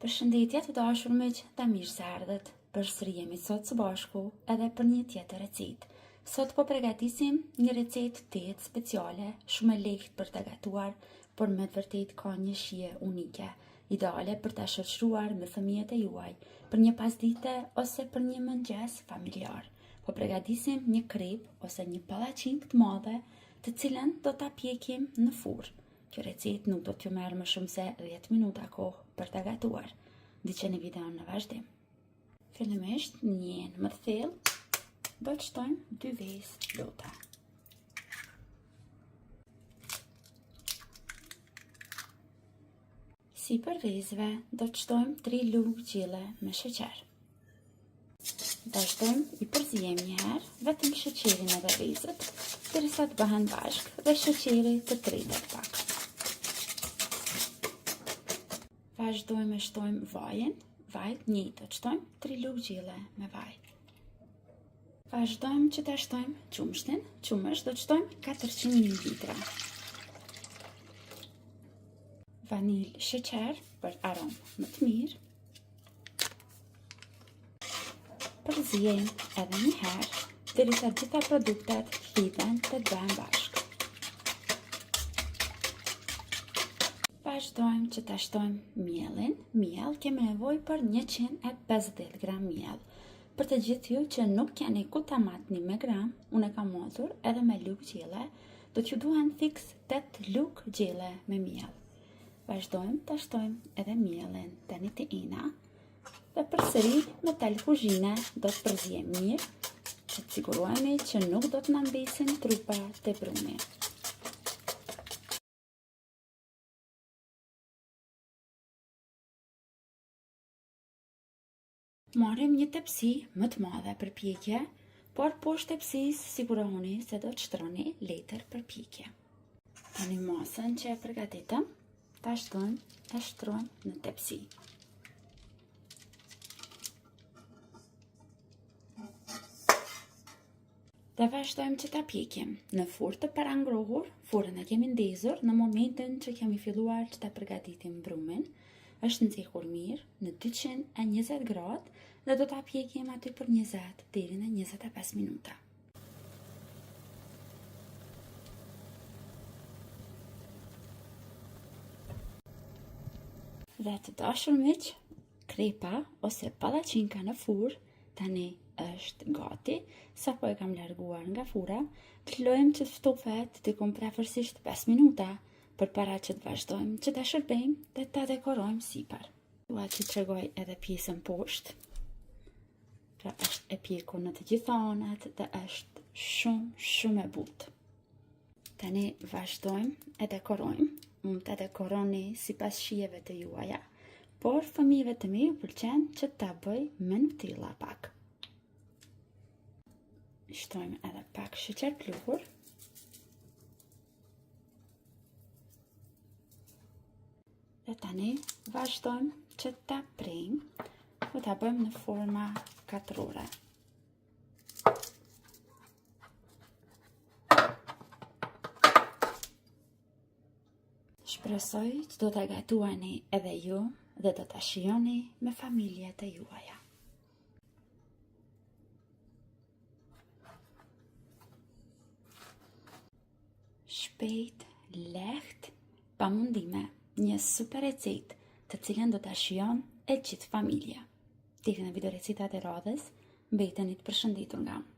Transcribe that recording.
Përshëndetje të dashur miq, dhe mirë se erdhët. Përsëri jemi sot së bashku edhe për një tjetër recetë. Sot po përgatisim një recetë tetë speciale, shumë e lehtë për të gatuar, por me të vërtetë ka një shije unike, ideale për ta shoqëruar me fëmijët e juaj, për një pasdite ose për një mëngjes familjar. Po përgatisim një krep ose një pallaqink të madhe, të cilën do ta pjekim në furrë. Kjo recetë nuk do t'ju merr më shumë se 10 minuta kohë për ta gatuar. Ndiqeni videon në vazhdim. Fillimisht, në një enë më të thellë, do të shtojmë 2 vezë lota. Sipër vezëve do të shtojmë 3 lugë gjelle me sheqer. Vazhdojmë i përzijem një herë, vetëm sheqerin edhe vezët, derisa të bëhen bashkë dhe sheqeri të tretet pak. Vazhdojmë e shtojmë vajin, vajt njëjtë të shtojmë 3 lugë gjelle me vaj. Vazhdojmë që të shtojmë qumshtin, qumësht do të shtojmë 400 ml. Vanilë sheqer për aromë më të mirë. Përzijejmë edhe një herë, derisa gjitha produktet hidhen dhe të bëhen bashkë. Vazhdojmë që të shtojmë mielin. Miel kemi nevojë për 150 gram miel. Për të gjithë ju që nuk keni ku ta matni me gram, unë e kam mollur edhe me lugë gjelle, do t'ju duhen fiks 8 lugë gjelle me miel. Vazhdojmë të shtojmë edhe mielin tani të ina, dhe përsëri me tel kuzhine do të përzijemi mirë, që të sigurohemi që nuk do të na mbesin trupa të brumi. Marrim një tepsi më të madhe për pjekje, por poshtë tepsisë sigurohuni se do të shtroni letër për pjekje. Tani masën që e përgatitëm, ta shtrojmë në tepsi. Dhe vazhdojmë që ta pjekim në furrë të parangrohur. Furrën e kemi ndezur në momentin që kemi filluar që ta përgatitim brumin. Është nxehur mirë në 220 gradë dhe do ta pjekim aty për 20 deri në 25 minuta. Dhe të dashur miq, krepa ose pallaqinka në furrë tani është gati. Sapo e kam larguar nga furra, të lojmë që të ftofet diku prefërsisht 5 minuta, përpara që të vazhdojmë që ta shërbejmë dhe ta dekorojmë sipër. Dua t'ju tregoj edhe pjesën poshtë. Pra është e pjekur në të gjitha anët dhe është shumë e butë. Tani vazhdojmë e dekorojmë. Mund të dekoroni sipas shijeve të juaja, por fëmijëve të mi u pëlqen që ta bëj me Nutella pak. Shtojmë edhe pak sheqer pluhur. Dhe tani vazhdojmë që ta prejmë, do ta bëjmë në forma katrore. Shpresoj që do ta gatuani edhe ju dhe do ta shijoni me familjet e juaja. Shpejt, lehtë, pa mundime. Një super recetë të cilën do ta shijon e gjithë familja. Deri në video recetat e radhës, mbeteni të përshëndetur nga unë.